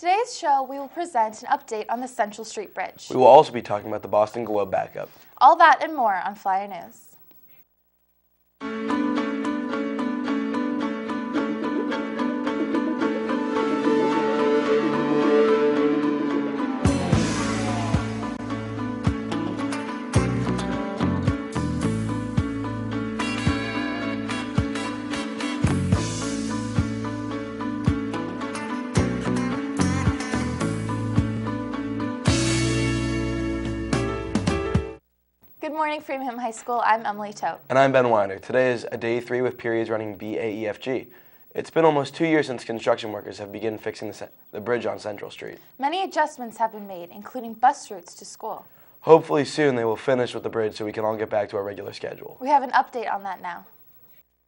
today's show, we will present an update on the Central Street Bridge. We will also be talking about the Boston Globe backup. All that and more on Flyer News. Good morning, Framingham High School. I'm Emily Tote. And I'm Ben Winder. Today is day 3 with periods running BAEFG. It's been almost 2 years since construction workers have begun fixing the bridge on Central Street. Many adjustments have been made, including bus routes to school. Hopefully soon they will finish with the bridge so we can all get back to our regular schedule. We have an update on that now.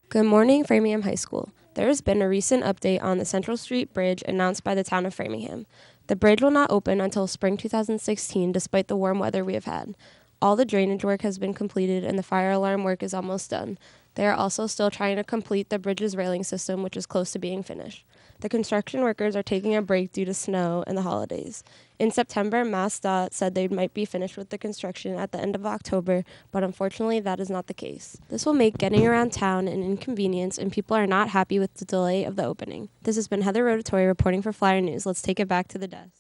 Good morning, Framingham High School. There has been a recent update on the Central Street Bridge announced by the town of Framingham. The bridge will not open until spring 2016 despite the warm weather we have had. All the drainage work has been completed and the fire alarm work is almost done. They are also still trying to complete the bridge's railing system, which is close to being finished. The construction workers are taking a break due to snow and the holidays. In September, MassDOT said they might be finished with the construction at the end of October, but unfortunately that is not the case. This will make getting around town an inconvenience and people are not happy with the delay of the opening. This has been Heather Rotatori reporting for Flyer News. Let's take it back to the desk.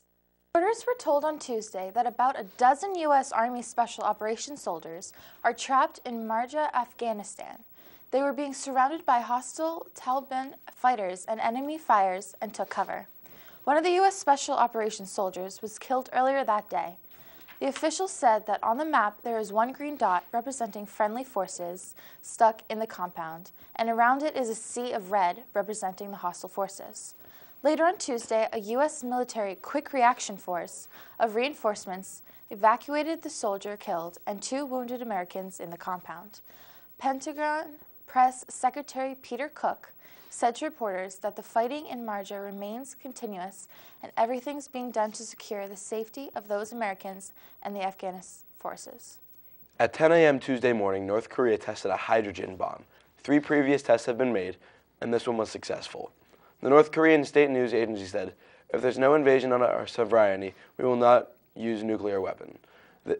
Reporters were told on Tuesday that about a dozen U.S. Army Special Operations soldiers are trapped in Marja, Afghanistan. They were being surrounded by hostile Taliban fighters and enemy fires and took cover. One of the U.S. Special Operations soldiers was killed earlier that day. The officials said that on the map there is one green dot representing friendly forces stuck in the compound, and around it is a sea of red representing the hostile forces. Later on Tuesday, a U.S. military quick reaction force of reinforcements evacuated the soldier killed and 2 wounded Americans in the compound. Pentagon Press Secretary Peter Cook said to reporters that the fighting in Marja remains continuous and everything's being done to secure the safety of those Americans and the Afghan forces. At 10 a.m. Tuesday morning, North Korea tested a hydrogen bomb. 3 previous tests have been made, and this one was successful. The North Korean state news agency said, if there's no invasion on our sovereignty, we will not use nuclear weapon.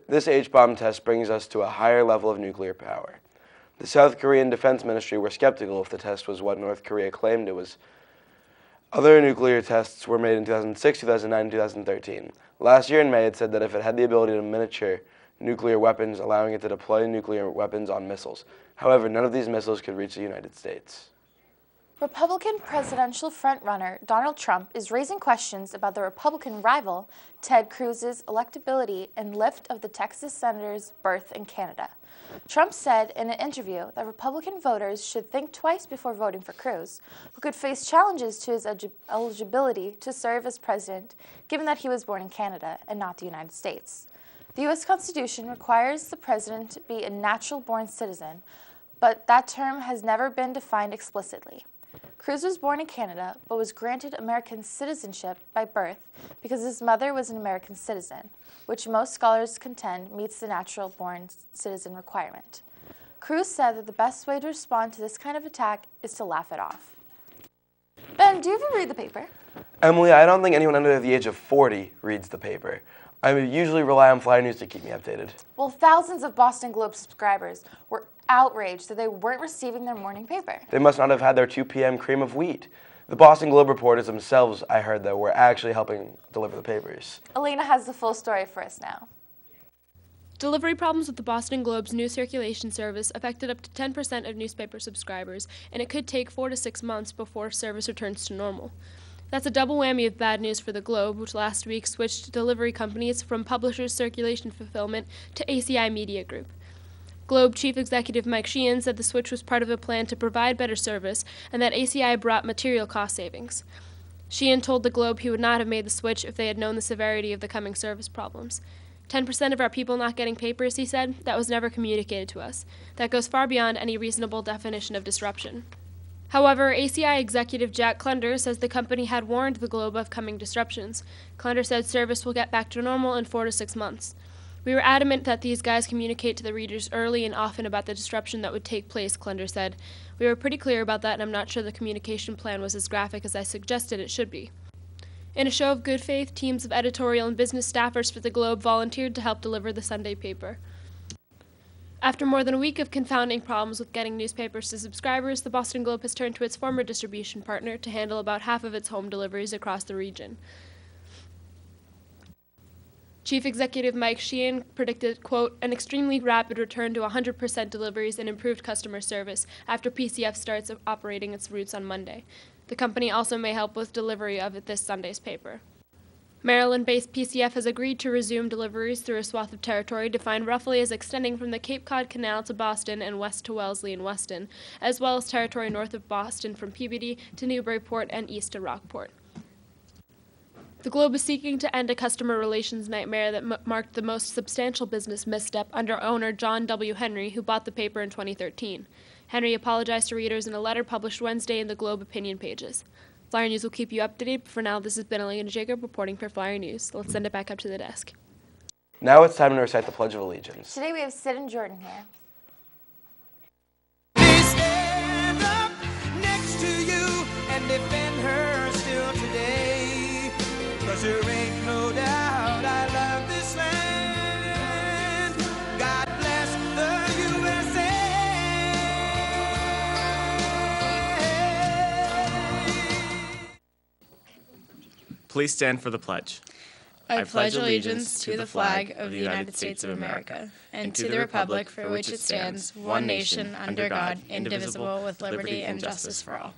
This H-bomb test brings us to a higher level of nuclear power. The South Korean Defense Ministry were skeptical if the test was what North Korea claimed it was. Other nuclear tests were made in 2006, 2009, and 2013. Last year in May, it said that if it had the ability to miniature nuclear weapons, allowing it to deploy nuclear weapons on missiles. However, none of these missiles could reach the United States. Republican presidential frontrunner Donald Trump is raising questions about the Republican rival Ted Cruz's electability and lift of the Texas senator's birth in Canada. Trump said in an interview that Republican voters should think twice before voting for Cruz, who could face challenges to his eligibility to serve as president, given that he was born in Canada and not the United States. The U.S. Constitution requires the president to be a natural-born citizen, but that term has never been defined explicitly. Cruz was born in Canada, but was granted American citizenship by birth because his mother was an American citizen, which most scholars contend meets the natural-born citizen requirement. Cruz said that the best way to respond to this kind of attack is to laugh it off. Ben, do you ever read the paper? Emily, I don't think anyone under the age of 40 reads the paper. I usually rely on Flyer News to keep me updated. Well, thousands of Boston Globe subscribers were outraged that they weren't receiving their morning paper. They must not have had their 2 p.m. cream of wheat. The Boston Globe reporters themselves, I heard, though, were actually helping deliver the papers. Elena has the full story for us now. Delivery problems with the Boston Globe's news circulation service affected up to 10% of newspaper subscribers, and it could take 4 to 6 months before service returns to normal. That's a double whammy of bad news for the Globe, which last week switched delivery companies from Publishers Circulation Fulfillment to ACI Media Group. Globe Chief Executive Mike Sheehan said the switch was part of a plan to provide better service and that ACI brought material cost savings. Sheehan told the Globe he would not have made the switch if they had known the severity of the coming service problems. 10% of our people not getting papers, he said, that was never communicated to us. That goes far beyond any reasonable definition of disruption. However, ACI executive Jack Klender says the company had warned the Globe of coming disruptions. Klender said service will get back to normal in 4 to 6 months. We were adamant that these guys communicate to the readers early and often about the disruption that would take place, Klender said. We were pretty clear about that, and I'm not sure the communication plan was as graphic as I suggested it should be. In a show of good faith, teams of editorial and business staffers for the Globe volunteered to help deliver the Sunday paper. After more than a week of confounding problems with getting newspapers to subscribers, the Boston Globe has turned to its former distribution partner to handle about half of its home deliveries across the region. Chief Executive Mike Sheehan predicted, quote, an extremely rapid return to 100% deliveries and improved customer service after PCF starts operating its routes on Monday. The company also may help with delivery of this Sunday's paper. Maryland-based PCF has agreed to resume deliveries through a swath of territory defined roughly as extending from the Cape Cod Canal to Boston and west to Wellesley and Weston, as well as territory north of Boston from Peabody to Newburyport and east to Rockport. The Globe is seeking to end a customer relations nightmare that marked the most substantial business misstep under owner John W. Henry, who bought the paper in 2013. Henry apologized to readers in a letter published Wednesday in the Globe opinion pages. Flyer News will keep you up to date, but for now, this has been Elena Jacob reporting for Flyer News. Let's send it back up to the desk. Now it's time to recite the Pledge of Allegiance. Today we have Sid and Jordan here. Please stand up next to you and defend her still today. 'Cause there ain't no doubt I love this land. God bless the USA. Please stand for the pledge. I pledge allegiance to the flag of the United States of America and to the republic for which it stands, one nation, under God, indivisible, with liberty and justice for all.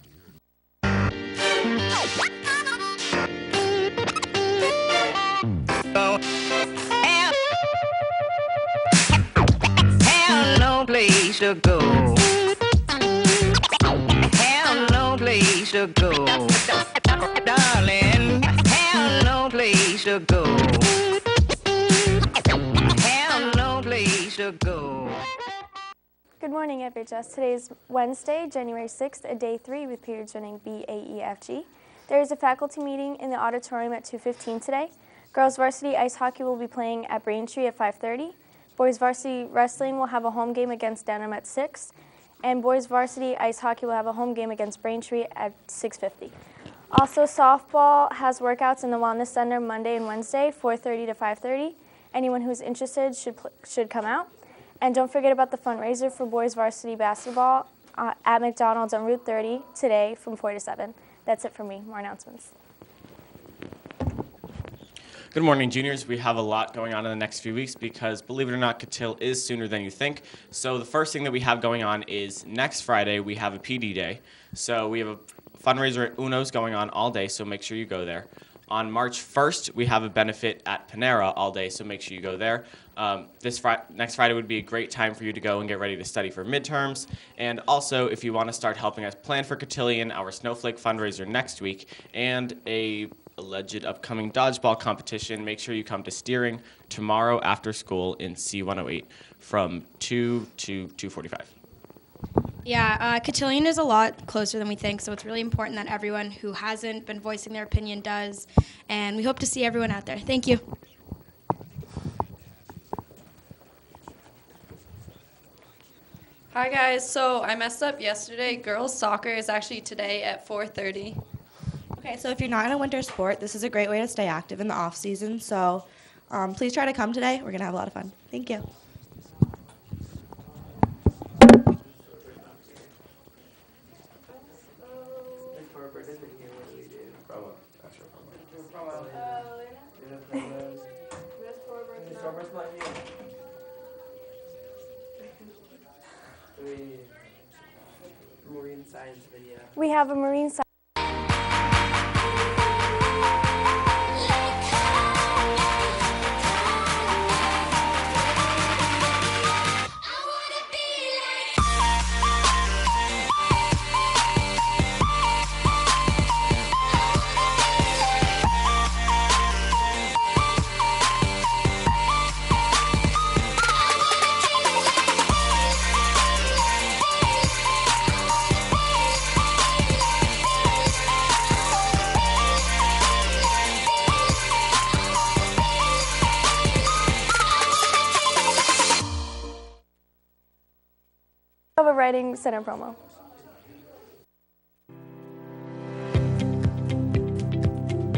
Have no place to go. Have no place to go. Darling, have no place to go. Have no place to go. Good morning, FHS. Today is Wednesday, January 6th, at day 3 with periods running B, A, E, F, G. There is a faculty meeting in the auditorium at 2:15 today. Girls varsity ice hockey will be playing at Braintree at 5:30. Boys varsity wrestling will have a home game against Denham at 6. And boys varsity ice hockey will have a home game against Braintree at 6:50. Also, softball has workouts in the Wellness Center Monday and Wednesday, 4:30 to 5:30. Anyone who is interested should come out. And don't forget about the fundraiser for boys varsity basketball at McDonald's on Route 30 today from 4 to 7. That's it for me. More announcements. Good morning, juniors. We have a lot going on in the next few weeks because, believe it or not, Cotillo is sooner than you think. So the first thing that we have going on is next Friday we have a PD day. So we have a fundraiser at Uno's going on all day, so make sure you go there. On March 1st, we have a benefit at Panera all day, so make sure you go there. Next Friday would be a great time for you to go and get ready to study for midterms. And also, if you want to start helping us plan for Cotillion, our Snowflake fundraiser next week, and a alleged upcoming dodgeball competition, make sure you come to Steering tomorrow after school in C108 from 2 to 2:45. Yeah, Cotillion is a lot closer than we think, so it's really important that everyone who hasn't been voicing their opinion does, and we hope to see everyone out there. Thank you. Hi guys, so I messed up yesterday. Girls soccer is actually today at 4:30. Okay, so if you're not in a winter sport, this is a great way to stay active in the off season, so please try to come today. We're going to have a lot of fun. Thank you. Marine science video. We have a marine science. Of a writing center promo.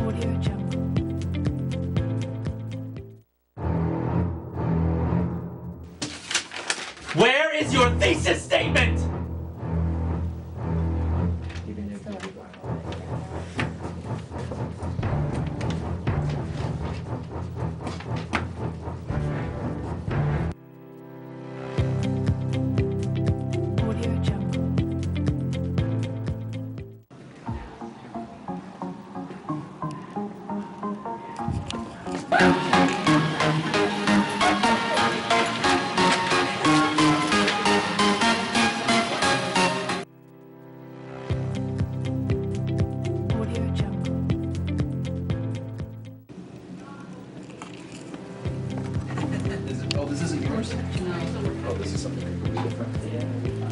Audio Where is your thesis statement?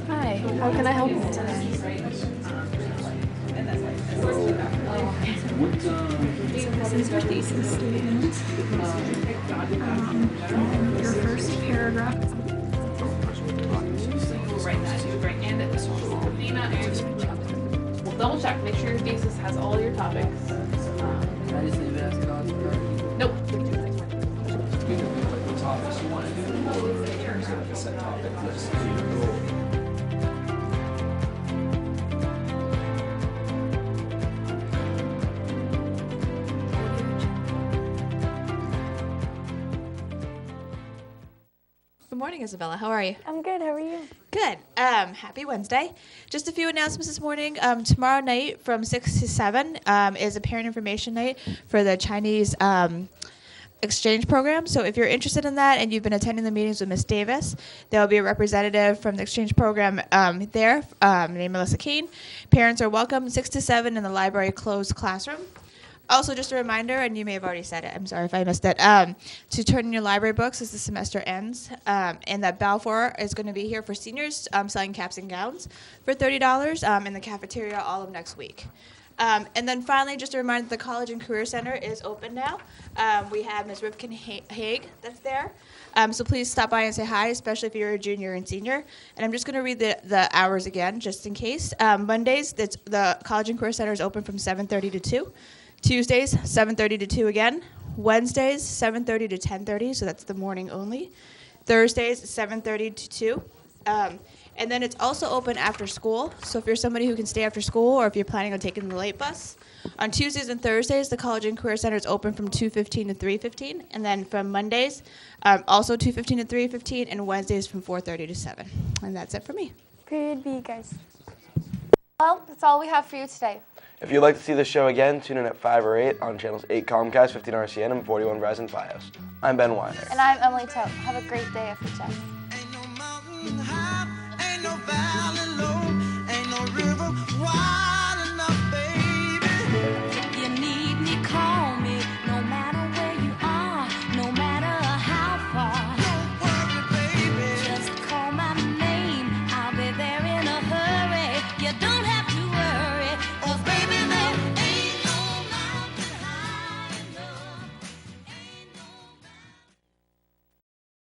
Hi, how can I help you today? This is your thesis statement. Your first paragraph. Write that. You would write and at this one. Nina and we'll double check. Make sure your thesis has all your topics. Can I just leave it as God's word? Nope. You can pick like the topics you want to do, or in terms of like a set topic, just leave it. Good morning, Isabella. How are you? I'm good. How are you? Good. Happy Wednesday. Just a few announcements this morning. Tomorrow night from 6 to 7 is a parent information night for the Chinese exchange program. So if you're interested in that and you've been attending the meetings with Ms. Davis, there will be a representative from the exchange program there named Melissa Keene. Parents are welcome 6 to 7 in the library closed classroom. Also, just a reminder, and you may have already said it, I'm sorry if I missed it, to turn in your library books as the semester ends, and that Balfour is going to be here for seniors selling caps and gowns for $30 in the cafeteria all of next week. And then finally, just a reminder, the College and Career Center is open now. We have Ms. Ripken Haig that's there. So please stop by and say hi, especially if you're a junior and senior. And I'm just going to read the hours again, just in case. Mondays, the College and Career Center is open from 7:30 to 2. Tuesdays, 7:30 to 2 again. Wednesdays, 7:30 to 10:30, so that's the morning only. Thursdays, 7:30 to 2. And then it's also open after school, so if you're somebody who can stay after school or if you're planning on taking the late bus. On Tuesdays and Thursdays, the College and Career Center is open from 2:15 to 3:15, and then from Mondays, also 2:15 to 3:15, and Wednesdays from 4:30 to 7. And that's it for me. Period B, guys. Well, that's all we have for you today. If you'd like to see the show again, tune in at 5 or 8 on channels 8 Comcast, 15 RCN, and 41 Verizon Fios. I'm Ben Weiner. And I'm Emily Tote. Have a great day, FHS.